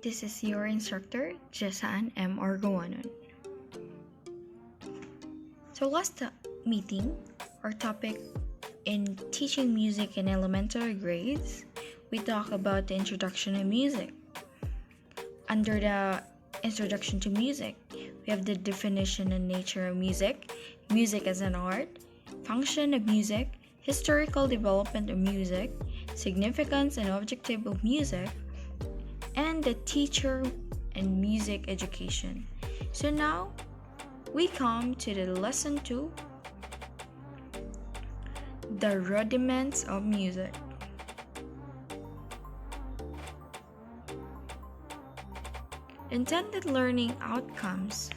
this is your instructor, Jesaan M. Argoanon. So last meeting, our topic in teaching music in elementary grades, we talk about the introduction to music. Under the introduction to music, we have the definition and nature of music, music as an art, function of music, historical development of music, significance and objective of music, and the teacher and music education. So now, we come to the lesson 2, the rudiments of music. Intended learning outcomes.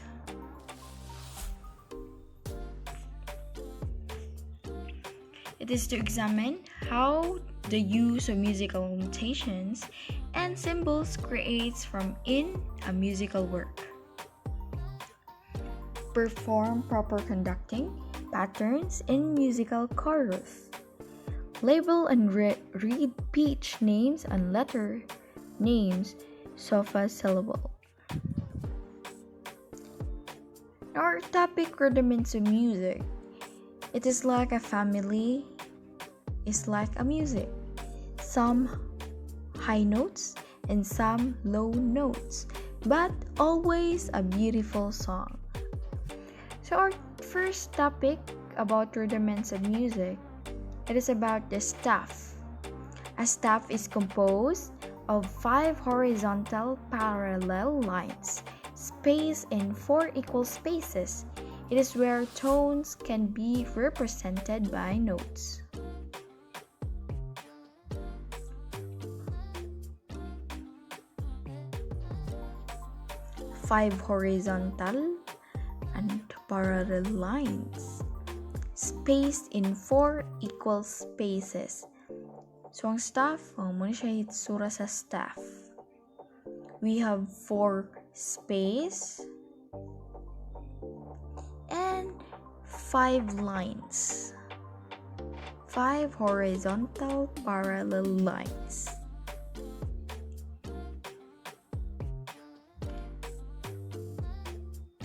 It is to examine how the use of musical notations and symbols creates from in a musical work. Perform proper conducting patterns in musical chorus. Label and read pitch names and letter names sofa syllable. Our topic, rudiments of music. It is like a family, is like a music. Some high notes and some low notes, but always a beautiful song. So our first topic about rudiments of music, it is about the staff. A staff is composed of 5 horizontal parallel lines, spaced in 4 equal spaces. It is where tones can be represented by notes. Five horizontal and parallel lines, spaced in 4 equal spaces. So, ang staff, muna siya itsura sa staff. We have 4 space and 5 lines. 5 horizontal parallel lines.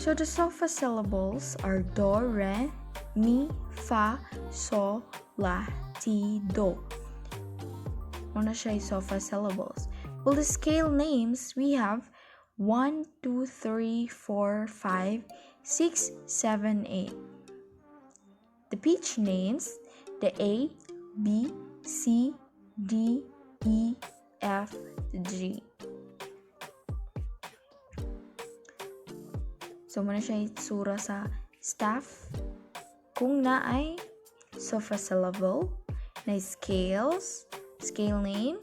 So the sofa syllables are do, re, mi, fa, sol, la, ti, do. Una siya sofa syllables. Well, the scale names, we have 1, 2, 3, 4, 5, 6, 7, 8. The pitch names, the A, B, C, D, E, F, G. So, muna siya itsura sa staff. Kung na ay sofa syllable, na scales, scale name,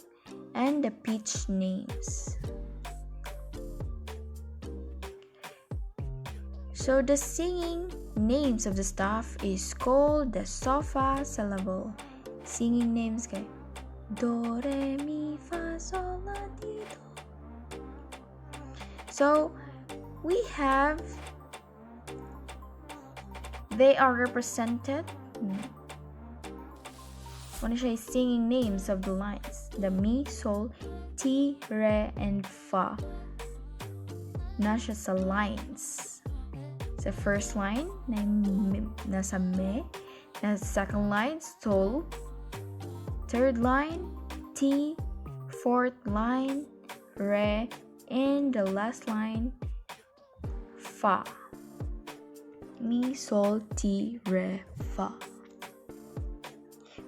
and the pitch names. So, the singing names of the staff is called the sofa syllable. Singing names kay do, re, mi, fa, sol, la, ti, do. So, we have, they are represented. One is singing names of the lines. The mi, sol, ti, re, and fa. Na siya sa lines. Sa first line, nasa me. Nasa second line, sol. Third line, ti. Fourth line, re. And the last line, fa. Mi, sol, ti, re, fa.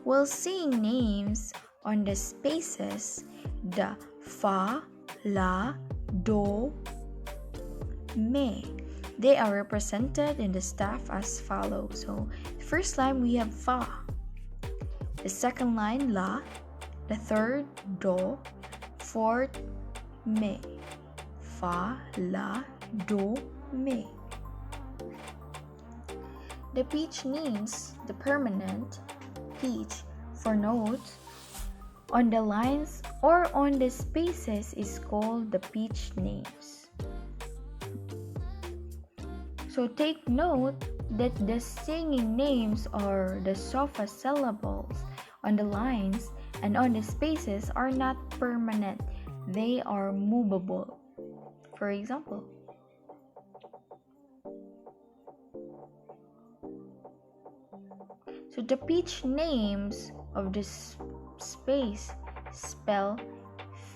While seeing names on the spaces, the fa, la, do, me, they are represented in the staff as follows. So, the first line we have fa. The second line, la. The third, do. Fourth, me. Fa, la, do, me. The pitch names, the permanent pitch for notes on the lines or on the spaces is called the pitch names. So take note that the singing names or the sofa syllables on the lines and on the spaces are not permanent. They are movable. for example. So the pitch names of this space spell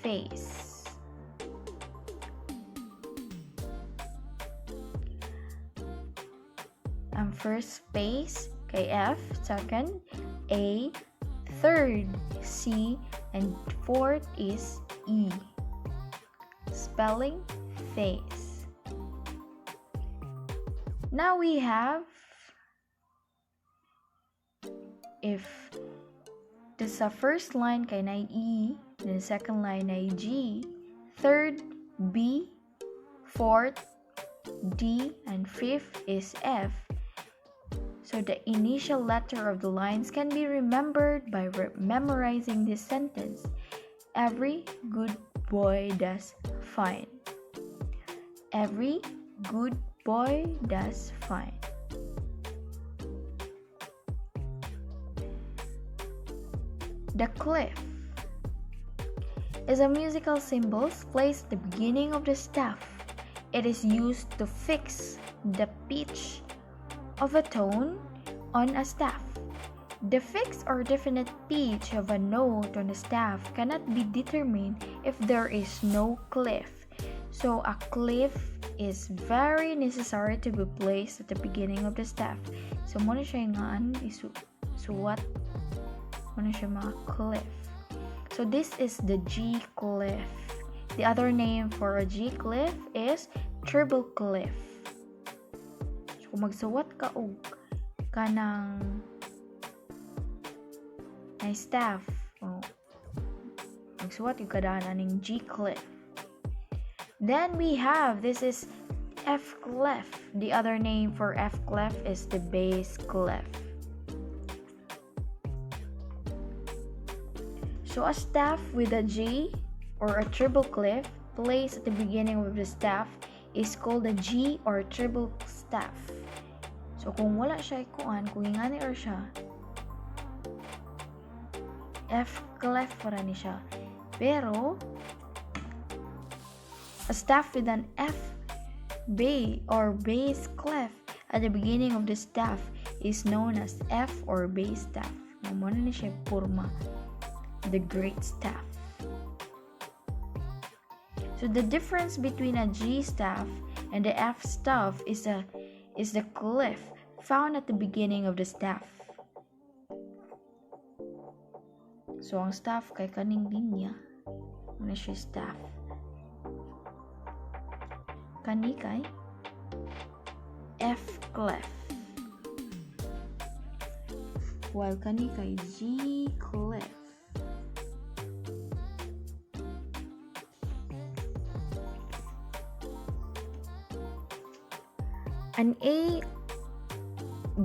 face. Ang first space kay F, second A, third C, and fourth is E. Spelling face. Now we have, if this sa first line kay na E, then second line na G, third B, fourth D, and fifth is F. So the initial letter of the lines can be remembered by memorizing this sentence. Every good boy does fine. Every good boy does fine. The cliff is a musical symbol placed at the beginning of the staff. It is used to fix the pitch of a tone on a staff. The fixed or definite pitch of a note on a staff cannot be determined if there is no cliff. So a cliff is very necessary to be placed at the beginning of the staff. So muna siya nga isuwat muna siya mga cliff. So this is the G cliff. The other name for a G cliff is treble cliff. So kung magsuwat ka og kanang na staff, magsuwat yung kadaanan ng G clef. Then we have, this is F clef. The other name for F clef is the bass clef. So a staff with a G or a treble clef placed at the beginning of the staff is called a G or treble staff. So kung wala siya ikuan, kung ingani or siya, F clef para ni siya. Pero a staff with an F or bass clef at the beginning of the staff is known as F or bass staff. Muna ni siya purma, the great staff. So the difference between a G staff and the F staff is the clef found at the beginning of the staff. So ang staff kay kaning linya, ano siya staff? Kani kay F clef. While kani kay G clef. An A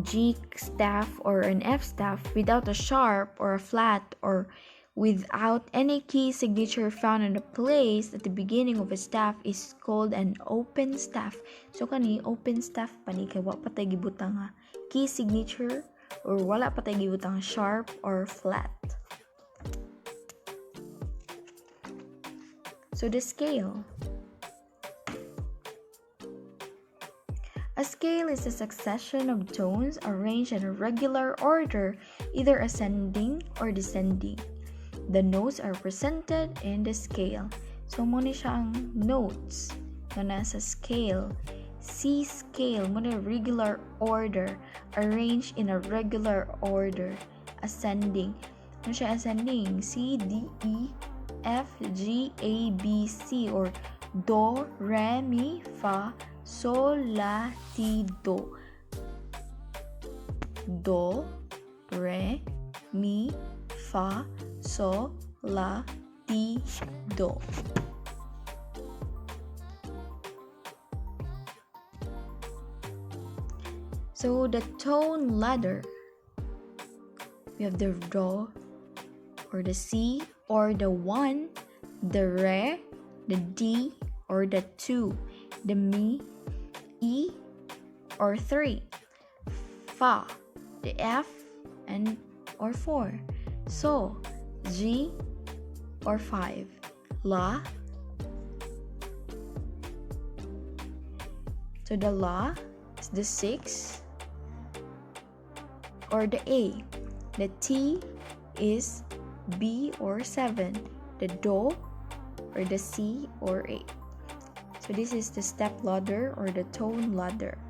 G staff or an F staff without a sharp or a flat or without any key signature found in the place at the beginning of a staff is called an open staff. So kani open staff pani kay wa pa tay gibutang key signature or wala pa tay gibutang sharp or flat. So the scale. A scale is a succession of tones arranged in a regular order, either ascending or descending. The notes are presented in the scale. So, muna siya ang notes na nasa scale. C scale, muna regular order, arranged in a regular order. Ascending. Muna siya ascending. C, D, E, F, G, A, B, C, or Do, Re, Mi, Fa, Sol, La, Ti, Do. Do, Re, Mi, Fa, Sol, La, Ti, Do. So the tone ladder, we have the Do or the C or the 1, the Re, the D or the 2, the Mi, E or 3, Fa, the F and or 4, So, G or 5, La, So the La is the 6 or the A. The T is B or 7. The Do or the C or 8. So this is the step ladder or the tone ladder.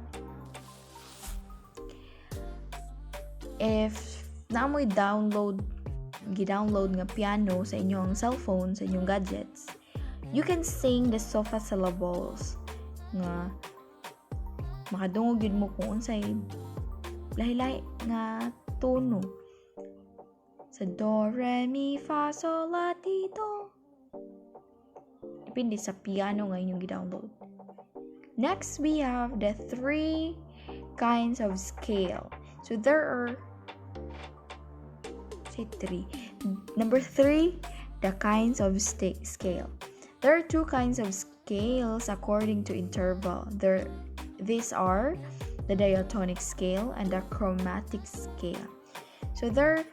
If namoy gi-download nga piano sa inyong cellphone, sa inyong gadgets, you can sing the sofa syllables nga makadungog yun mo kung unsay lahi-lahi nga tono. Sa do, re, mi, fa, sol, la, ti, do. Depende sa piano nga inyong gi-download. Next, we have the 3 kinds of scale. So there are Number 3, the kinds of scale. There are 2 kinds of scales according to interval. These are the diatonic scale and the chromatic scale. So there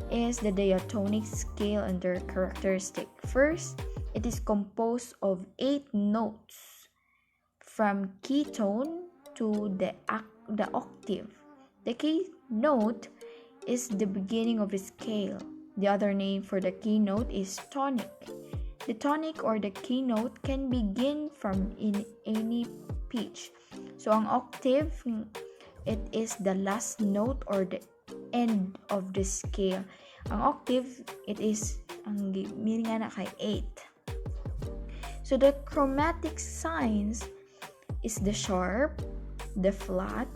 is the diatonic scale and their characteristic. First, it is composed of 8 notes from key tone to the octave. The key note is the beginning of the scale. The other name for the key note is tonic. The tonic or the key note can begin from in any pitch. So ang octave, it is the last note or the end of the scale. Ang octave, it is ang meaning na kay 8. So the chromatic signs is the sharp, the flat,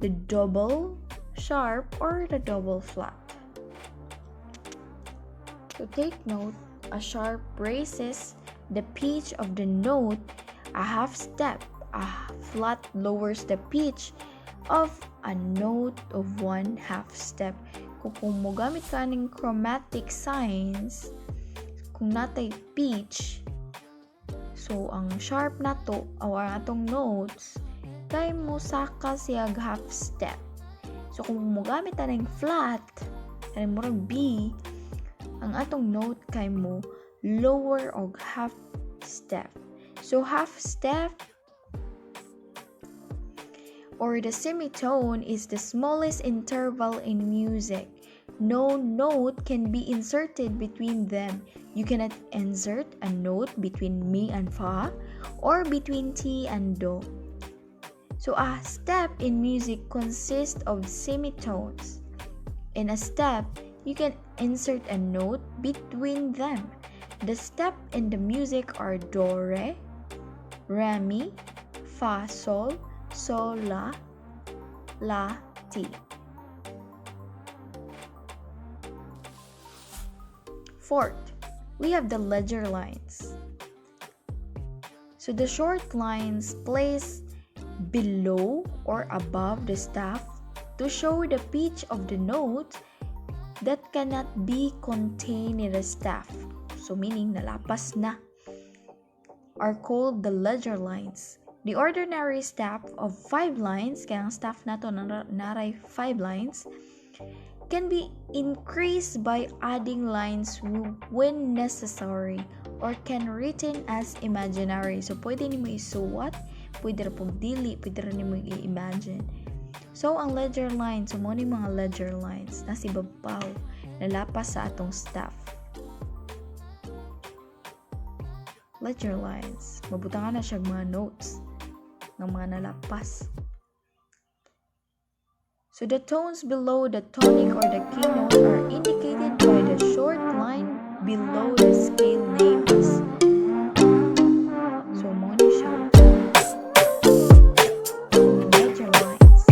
the double sharp, or the double flat. So take note, a sharp raises the pitch of the note a half step. A flat lowers the pitch of a note of 1 half step. Kung mogamit ka ng chromatic signs, kung natay pitch, so ang sharp na to, o ang atong notes, kay mo saka siyag half step. So kung mogamit ta ng flat, kay mo ring B, ang atong note kay mo lower og half step. So half step or the semitone is the smallest interval in music. No note can be inserted between them. You cannot insert a note between mi and fa or between ti and do. So a step in music consists of semitones. In a step, you can insert a note between them. The step in the music are do, re, mi, fa, sol, sol, la, ti. Fourth, we have the ledger lines. So the short lines placed below or above the staff to show the pitch of the note that cannot be contained in the staff. So meaning nalapas na, are called the ledger lines. The ordinary staff of 5 lines, kaya ang staff nato naray 5 lines, can be increased by adding lines when necessary or can written as imaginary. So pwede nimo isuwat, pwede ra pong dili, pwede ra nimo i-imagine. So ang ledger lines, mo ni mga ledger lines nasa ibabaw, nalapas sa atong staff. Ledger lines, mabutangan na siya mga notes ng mga nalapas. So the tones below the tonic or the key note are indicated by the short line below the scale names. So mo ni siya ledger lines.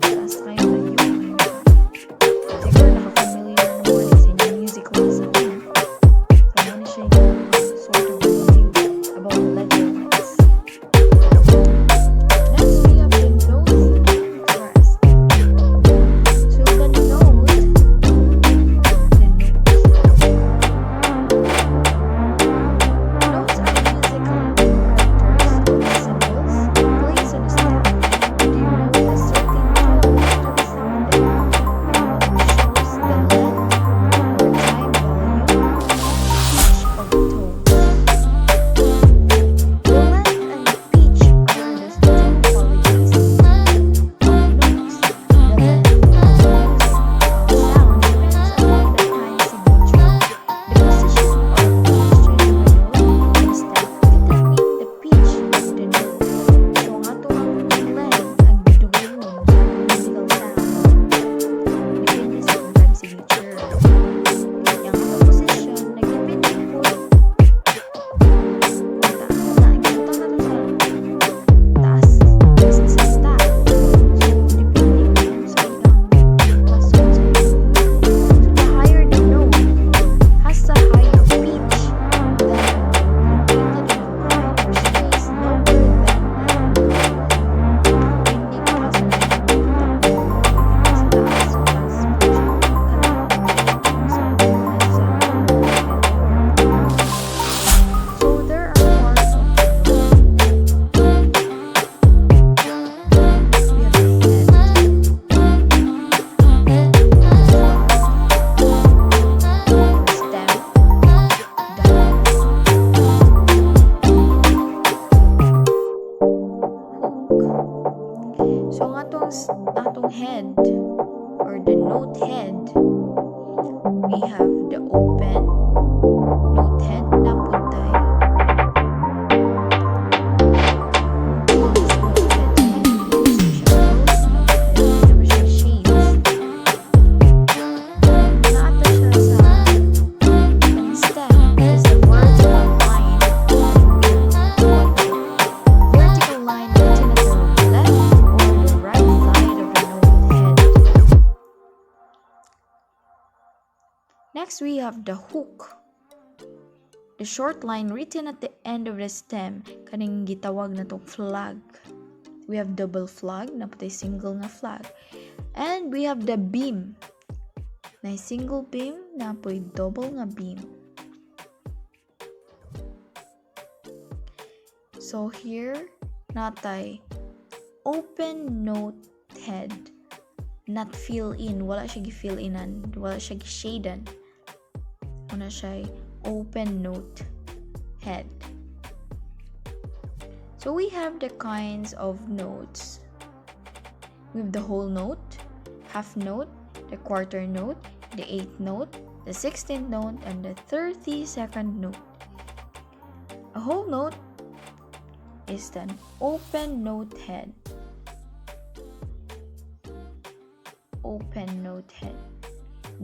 Taas kayo na yun. Siguro nakafamiliar na mo sa inyong music lesson. So mo ni siya yung sort of review about ledger lines. Next we have the notes and crest. So the note Next, we have the hook. The short line written at the end of the stem, kaning gitawag na tong flag. We have double flag, napatay single nga flag. And we have the beam. Na single beam, napoy double nga beam. So here, natay open note head. Not fill in, wala siya gi-fill inan, wala siya gi-shaden. Una siya open note head. So we have the kinds of notes. We have the whole note, half note, the quarter note, the 8th note, the 16th note, and the 32nd note. A whole note is an open note head. Open note head.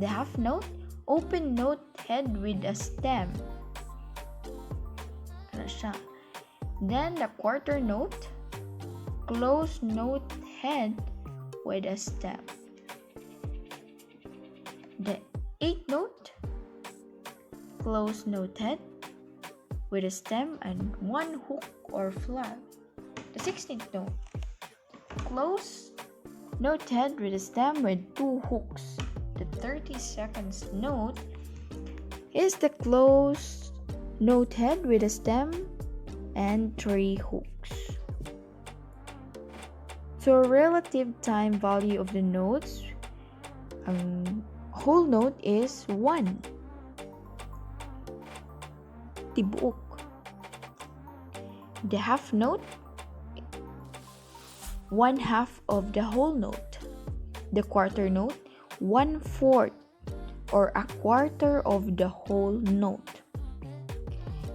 The half note, open note head with a stem. Kana siya. Then the quarter note, closed note head with a stem. The 8th note, closed note head with a stem and one hook or flag. The 16th note, closed note head with a stem with 2 hooks. The 32nd note is the closed note head with a stem and 3 hooks. So relative time value of the notes, whole note is 1. Tibuok. The half note, 1/2 of the whole note. The quarter note, 1/4 or a quarter of the whole note.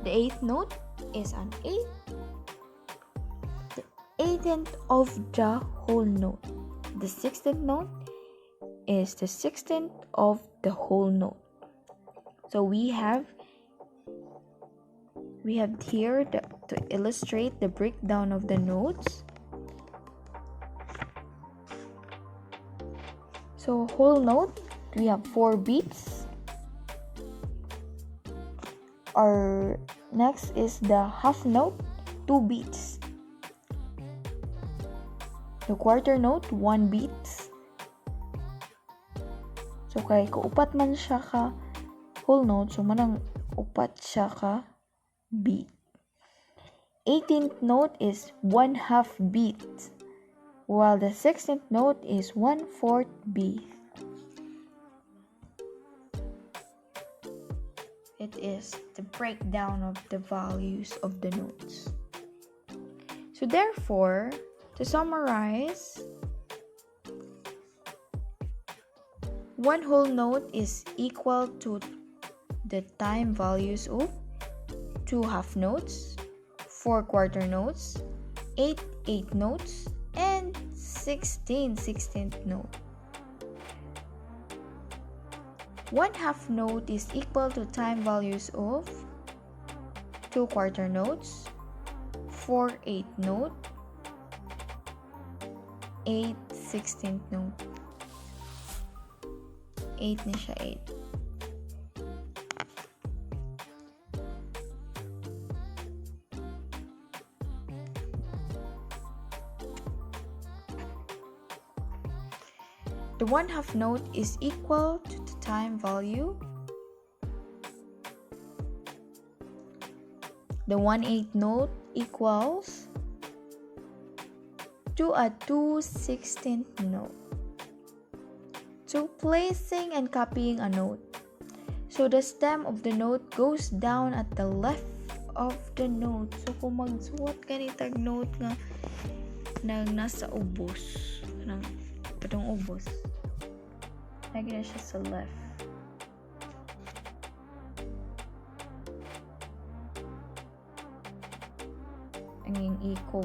The 8th note is an 8th, the 18th of the whole note. The 16th note is the 16th of the whole note. So we have here to illustrate the breakdown of the notes. So whole note, we have 4 beats. Our next is the half note, 2 beats. The quarter note, 1 beat. So kay upat man siya ka whole note, so manang upat siya ka beat. 18th note is 1/2 beat, while the 16th note is 1/4 beat. It is the breakdown of the values of the notes. So therefore, to summarize, one whole note is equal to the time values of 2 half notes, 4 quarter notes, 8 8 notes, and 16 16th note. 1/2 note is equal to time values of 2 quarter notes, 4 8 note, 8 16th note. 8 na siya, 8. The 1/2 note is equal to the time value. The 1/8 note equals to a 2/16th note. So placing and copying a note. So the stem of the note goes down at the left of the note. So kung magsuot ka ni tag note nga nasa ubos, patong ubos, lagi na siya sa left. Ang echo.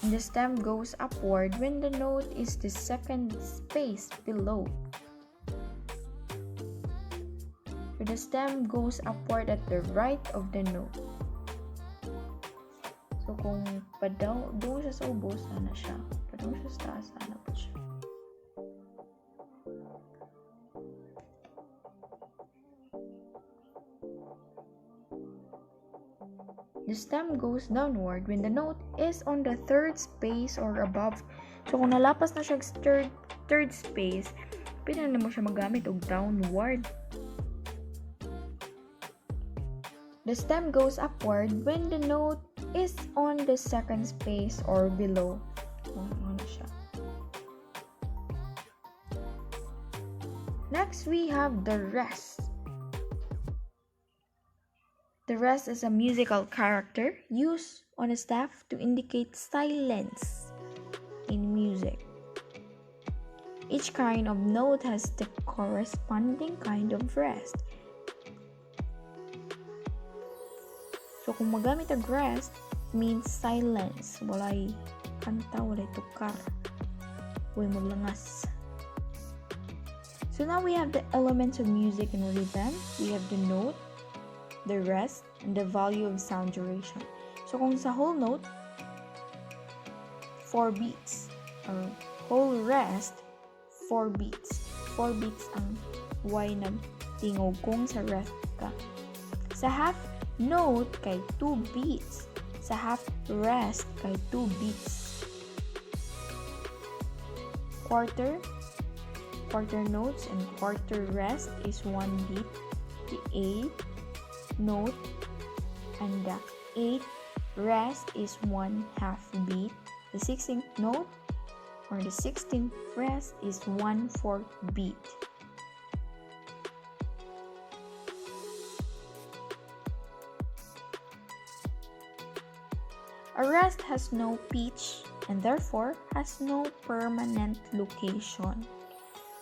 And the stem goes upward when the note is the second space below. So the stem goes upward at the right of the note. So kung doon siya sa ubos, sana siya. Ano siya sa taas? Ano po siya? The stem goes downward when the note is on the third space or above. So, kung nalapas na siya sa third space, pwede na mo siya magamit og downward. The stem goes upward when the note is on the second space or below. Ano siya? Next, we have the rest. The rest is a musical character used on a staff to indicate silence in music. Each kind of note has the corresponding kind of rest. So, kung magamit ang rest, means silence. Walay kanta, walay tukar. Walay maglangas. So, now we have the elements of music and rhythm. We have the note, the rest, and the value of sound duration. So, kung sa whole note, 4 beats. Or whole rest, 4 beats. 4 beats ang Y na tingog kung sa rest ka. Sa half note, kay 2 beats. Sa half rest, kay 2 beats. Quarter notes and quarter rest is 1 beat. The 8th note and the 8th rest is 1/2 beat. The 16th note or the 16th rest is 1/4 beat. A rest has no pitch and therefore has no permanent location.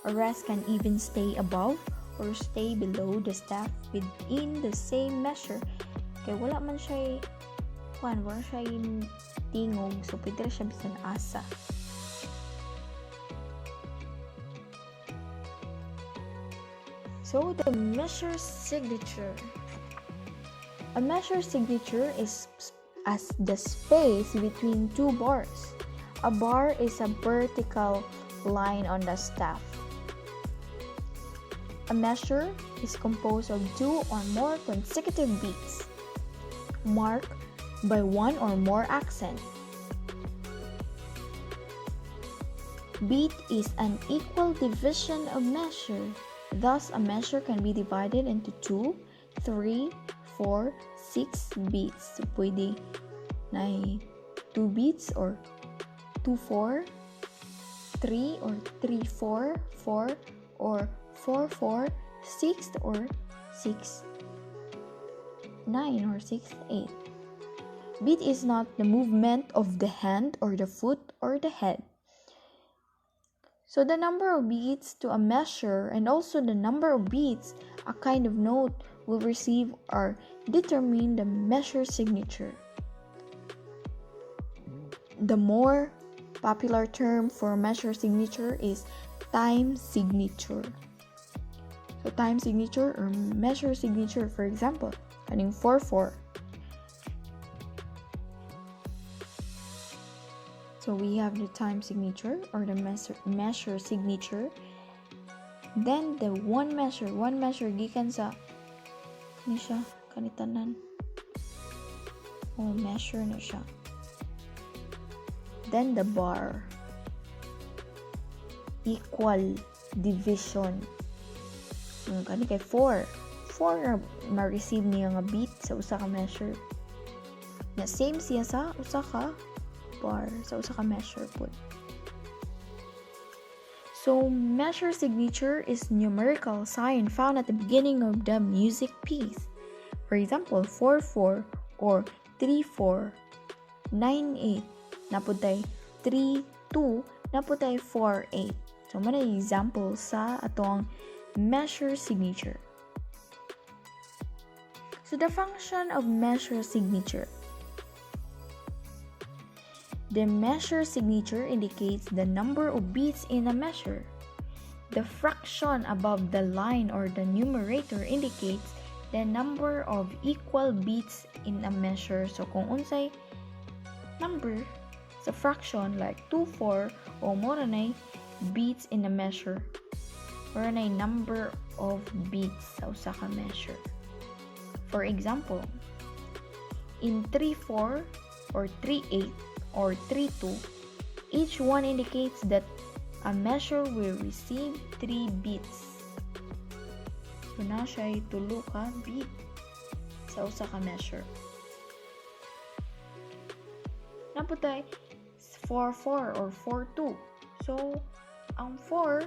A rest can even stay above or stay below the staff within the same measure. Kaya wala man siya wala siya tingog, so pwede siya bisan asa. So, the measure signature. A measure signature is as the space between two bars. A bar is a vertical line on the staff. A measure is composed of 2 or more consecutive beats, marked by 1 or more accents. Beat is an equal division of measure. Thus, a measure can be divided into 2, 3, 4, 6 beats. So, pwede na 2 beats or 2-4, 3 or 3-4, 4 or 4-4, 6 or 6-9 or 6-8. Beat is not the movement of the hand or the foot or the head. So the number of beats to a measure and also the number of beats a kind of note will receive are determine the measure signature. The more popular term for measure signature is time signature. So time signature or measure signature, for example, kaning 4-4. So we have the time signature or the measure signature. Then the one measure gikan sa ni siya kanitanan. Measure na siya. Then the bar. Equal division. Kani kay 4 ma-receive niya nga beat sa usa ka measure. Na same siya sa usa ka bar, sa usa ka measure po. So, measure signature is numerical sign found at the beginning of the music piece. For example, 4-4 or 3-4, 9-8, naputay 3-2, naputay 4-8. So, man example sa atong measure signature. So, the function of measure signature. The measure signature indicates the number of beats in a measure. The fraction above the line or the numerator indicates the number of equal beats in a measure. So, kung unsay number sa fraction like 2-4 o mora na beats in a measure. Mora na number of beats sa usa ka measure. For example, in 3-4 or 3-8 or 3-2, each one indicates that a measure will receive 3 beats. So na siya tulo ka beat sa usa ka measure. Naputay 4-4 or 4-2. So ang 4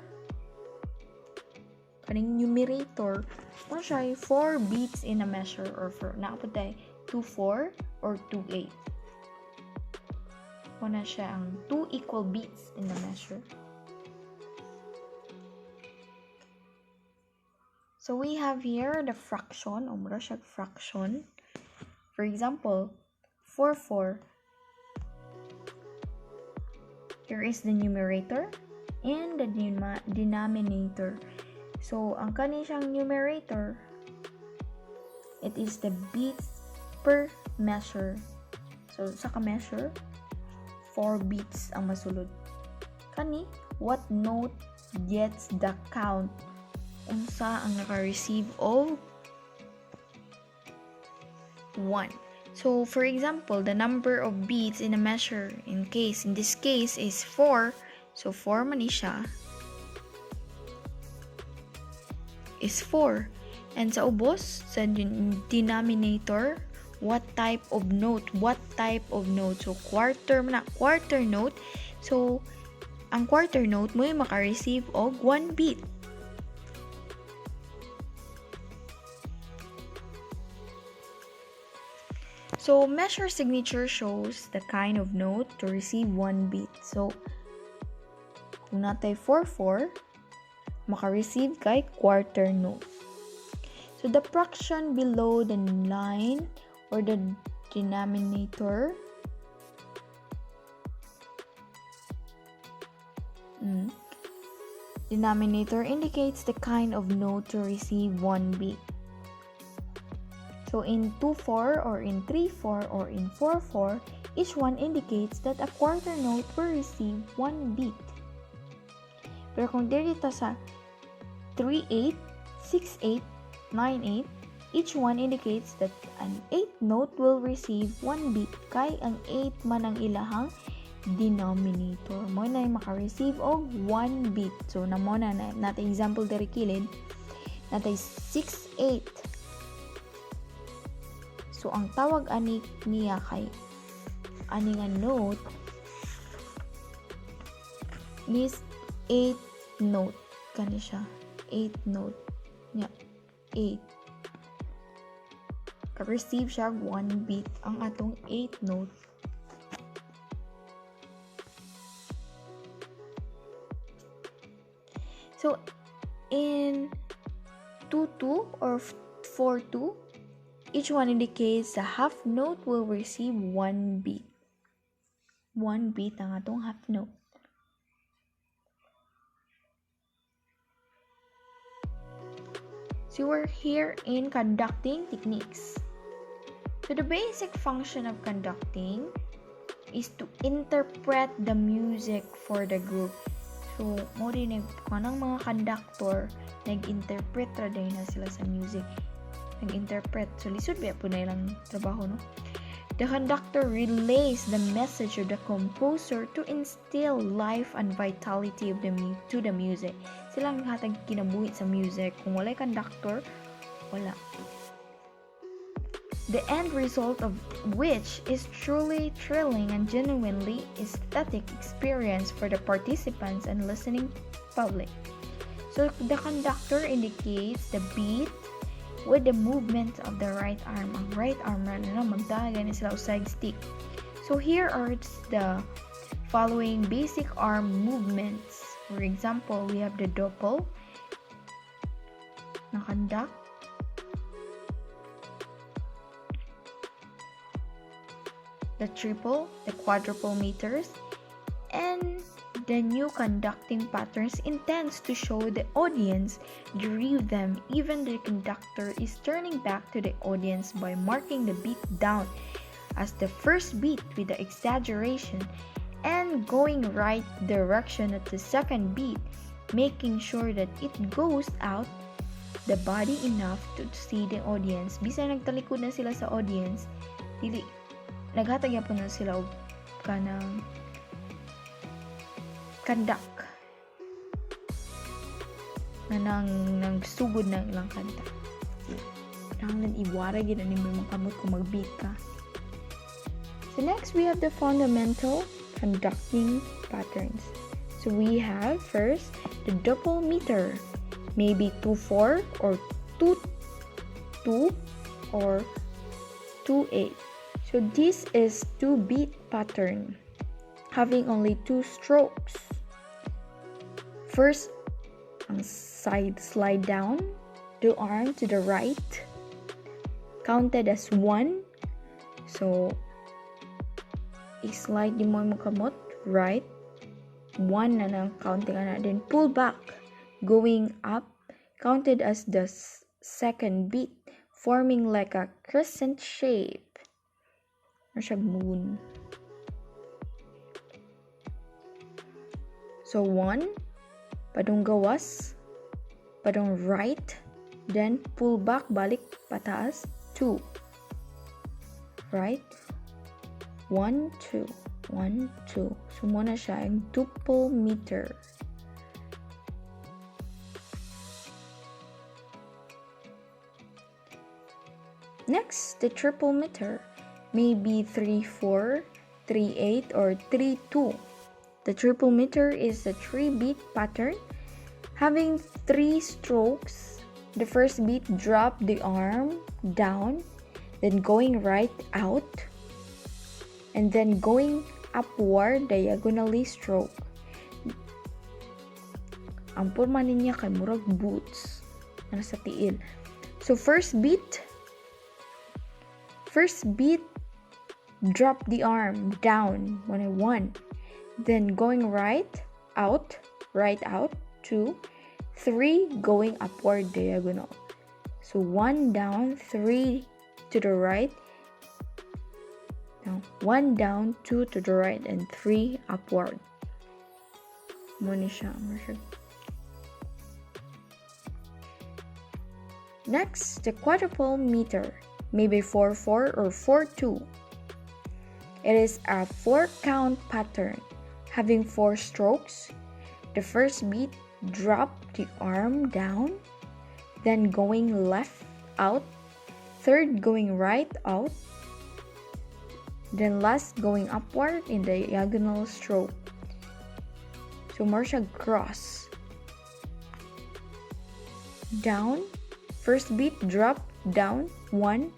kaning numerator mo siya 4 beats in a measure or naputay 2-4 or 2-8. Muna siya ang 2 equal beats in a measure. So we have here the fraction, o mura siya fraction. For example, 4-4. Here is the numerator and the denominator. So, ang kani siyang numerator, it is the beats per measure. So, sa ka-measure, 4 beats ang masulod. Kani, what note gets the count? Unsa ang naka-receive of 1. So, for example, the number of beats in a measure in this case is 4. So, 4 man siya is 4. And sa ubos, sa denominator, what type of note? So, quarter note. So, ang quarter note mo yung maka-receive og 1 beat. So, measure signature shows the kind of note to receive 1 beat. So, kung natay 4-4, maka-receive kay quarter note. So, the fraction below the line or the denominator indicates the kind of note to receive 1 beat. So, in 2-4 or in 3-4 or in 4-4, each one indicates that a quarter note will receive 1 beat. Pero kung dito sa 3-8, 6-8, 9-8, each one indicates that an 8 note will receive 1 beat kay ang 8 man ang ilahang denominator. Mo na maka-receive og 1 beat. So, namo na natin example diri kilid. Natay 6-8. So, ang tawag niya kay ani nga note is 8 note. Kani siya. 8 note. Yeah. 8. Ka-receive siya 1 beat ang atong 8 note. So, in 2-2 or 4-2, each one indicates the half note will receive 1 beat. 1 beat ang atong half note. So we're here in conducting techniques. So the basic function of conducting is to interpret the music for the group. So, mo din kanang mga conductor nag-interpret ra din na sila sa music. Nag-interpret. So, lisod ba po na ilang trabaho, no? The conductor relays the message of the composer to instill life and vitality of to the music. Silang hatag kinabuhi sa music. Kung wala'y conductor, wala. The end result of which is truly thrilling and genuinely aesthetic experience for the participants and listening public. So, the conductor indicates the beat with the movement of the right arm. Ang right arm na magdagan sila side stick. So here are the following basic arm movements. For example, we have the doppel na conduct, the triple, the quadruple meters, and the new conducting patterns intends to show the audience the rhythm. Even the conductor is turning back to the audience by marking the beat down as the first beat with the exaggeration and going right direction at the second beat, making sure that it goes out the body enough to see the audience. Bisa nagtalikod na sila sa audience, dili naghatag yapon na sila og kanang kandak na nagsugod ng ilang kanta. Nang iwara gid ani mo makamot kung mag-beat ka. So next we have the fundamental conducting patterns. So we have first the double meter, maybe 2-4 or 2-2 or 2-8. So this is 2-beat pattern having only 2 strokes. First, ang slide down the arm to the right, counted as 1. So i-slide mo yung kamot right, 1 na nang counting na, then pull back going up, counted as the second beat, forming like a crescent shape or siya moon. So 1, padung gawas, padung right, then pull back, balik pataas, 2, right, 1, 2, 1, 2. So muna siya ang double meter. Next, the triple meter, maybe 3-4, 3-8 or 3-2. The triple meter is a 3-beat pattern having 3 strokes. The first beat, drop the arm down, then going right out, and then going upward diagonally stroke. Ang porma niya kay murag boots na sa tiil. So first beat, drop the arm down, 1, then going right out, 2, 3, going upward diagonal. So 1 down, 3 to the right, 1 down, 2 to the right, and 3 upward. Muna siya. Next, the quadruple meter, maybe 4-4 or 4-2. It is a 4-count pattern having 4 strokes. The first beat, drop the arm down, then going left out, third going right out, then last going upward in diagonal stroke. So more siya cross. Down, first beat, drop down, 1,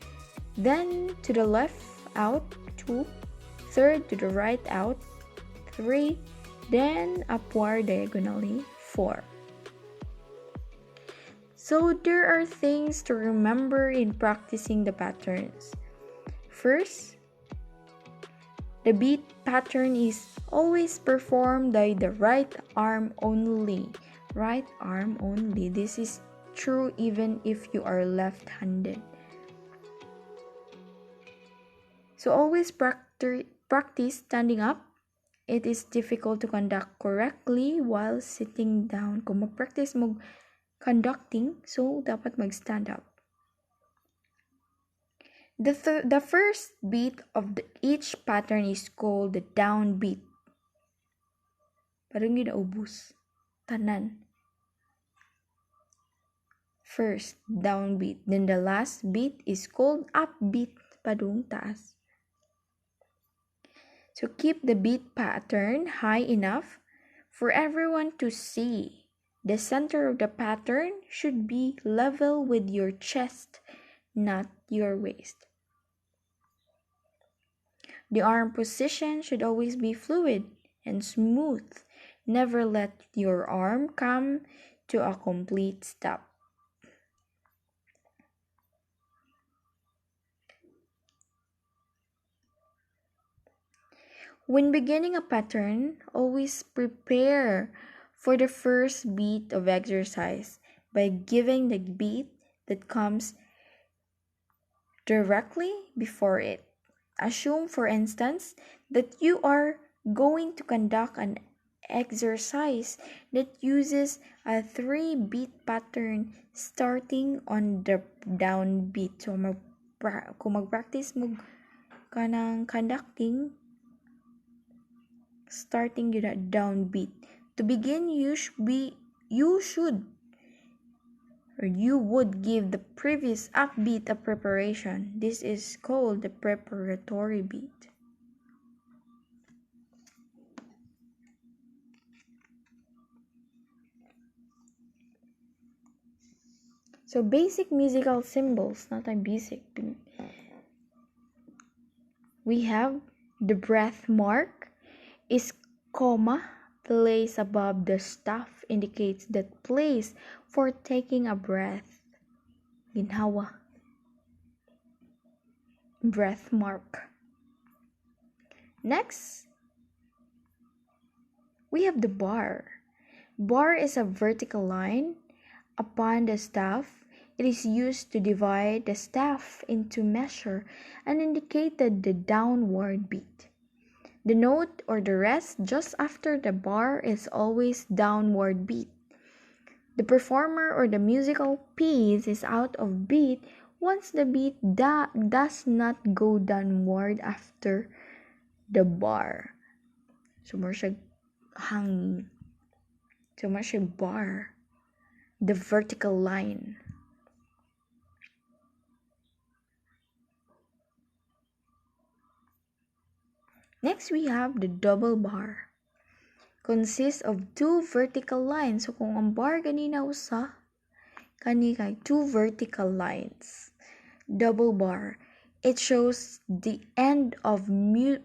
then to the left out, 2, third to the right out, 3, then upward diagonally, 4. So there are things to remember in practicing the patterns. First, the beat pattern is always performed by the right arm only. Right arm only. This is true even if you are left-handed. So always practice standing up. It is difficult to conduct correctly while sitting down. Kung mag-practice mo conducting, so dapat mag-stand up. The first beat of each pattern is called the down beat. Parang yun naubos. Tanan. First, down beat. Then the last beat is called up beat. Padung taas. So keep the beat pattern high enough for everyone to see. The center of the pattern should be level with your chest, not your waist. The arm position should always be fluid and smooth. Never let your arm come to a complete stop. When beginning a pattern, always prepare for the first beat of exercise by giving the beat that comes directly before it. Assume, for instance, that you are going to conduct an exercise that uses a 3-beat pattern starting on the downbeat. So, kung mag-practice mo ka ng conducting, starting yun at downbeat. To begin, you would give the previous upbeat a preparation. This is called the preparatory beat. So basic musical symbols, not a basic. We have the breath mark is comma placed above the staff indicates that place for taking a breath. Ginhawa. Breath mark. Next, we have the bar. Bar is a vertical line upon the staff. It is used to divide the staff into measure and indicated the downward beat. The note or the rest just after the bar is always downward beat. The performer or the musical piece is out of beat once the beat does not go downward after the bar. So, more siya hangin. So, more siya bar. The vertical line. Next, we have the double bar. Consists of 2 vertical lines. So, kung ang bar ganina usa, kani kay 2 vertical lines. Double bar. It shows the end of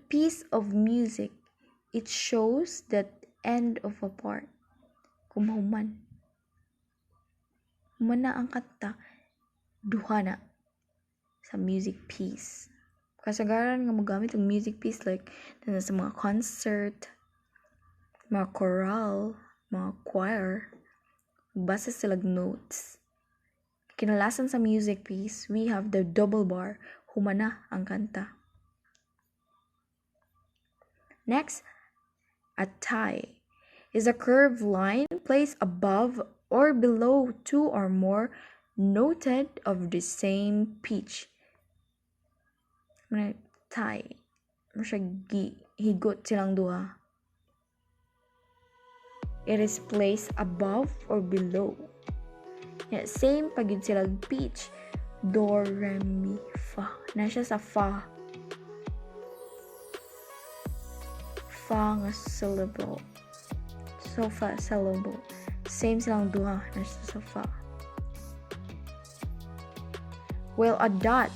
piece of music. It shows that end of a part. Kumahuman. Human na ang kanta, duha na sa music piece. Kasagaran nga magamit ang music piece like sa mga concert, mga choral, mga choir, basa sila notes. Kinalasan sa music piece, we have the double bar, humana ang kanta. Next, a tie is a curved line placed above or below 2 or more noted of the same pitch. Tie. Higot silang duha. It is placed above or below. Same pag yun silang pitch. Do, re, mi, fa. Nasya sa fa. Fa nga syllable. So, fa syllable. Same silang duha. Nasya sa fa. Well, a dot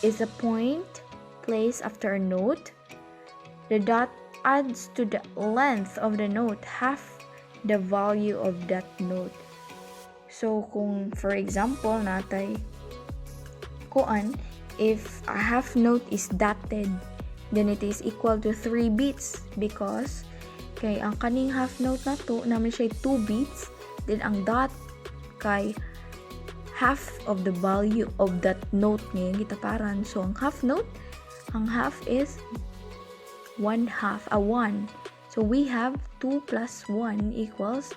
is a point placed after a note. The dot adds to the length of the note half the value of that note. So, kung for example, natay kuan, if a half note is dotted, then it is equal to 3 beats because kay ang kaning half note na to, naman siya 2 beats, then ang dot kay half of the value of that note ngayon gitaparan. So, ang half note, ang half is 1/2, a 1. So, we have 2 plus 1 equals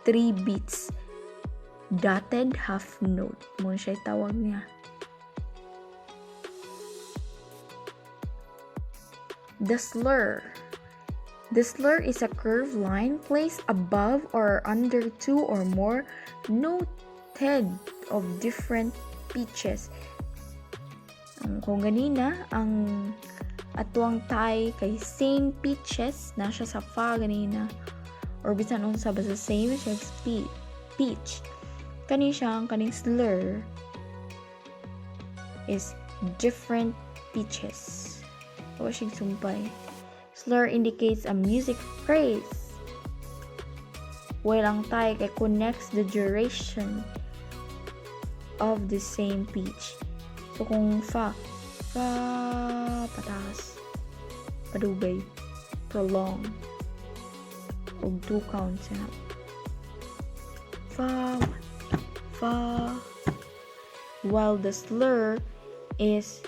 3 beats. Dotted half note. Muna siya tawag niya. The slur. The slur is a curved line placed above or under 2 or more noted of different pitches. Kung ganina, ang atuang tie kay same pitches, na siya sa fa ganina, or bisan unsa ba sa same siya pitch. Kani siya, ang kaning slur is different pitches. O siyang sumpay. Slur indicates a music phrase, while ang tie kay connects the duration of the same pitch. So, kung fa, pataas, padugay, prolong, o 2 counts na. Fa, while the slur is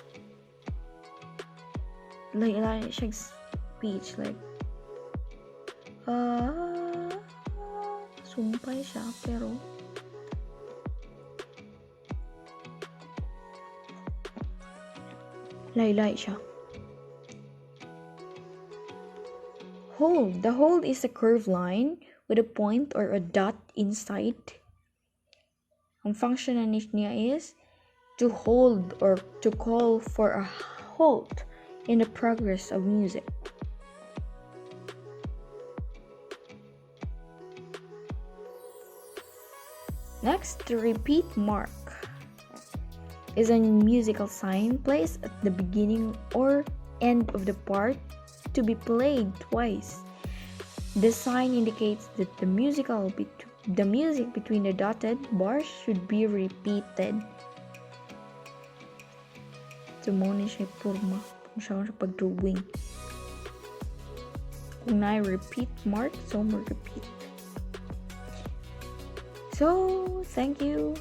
like siya speech, like Sumpay siya, pero laylay siya. Hold. The hold is a curved line with a point or a dot inside. Ang function niya is to hold or to call for a halt in the progress of music. Next, the repeat mark is a musical sign placed at the beginning or end of the part to be played twice. The sign indicates that the music between the dotted bars should be repeated. So, muna siya purma. Siya sa pag-drawing. Kung na-repeat mark, so mo repeat. So, thank you.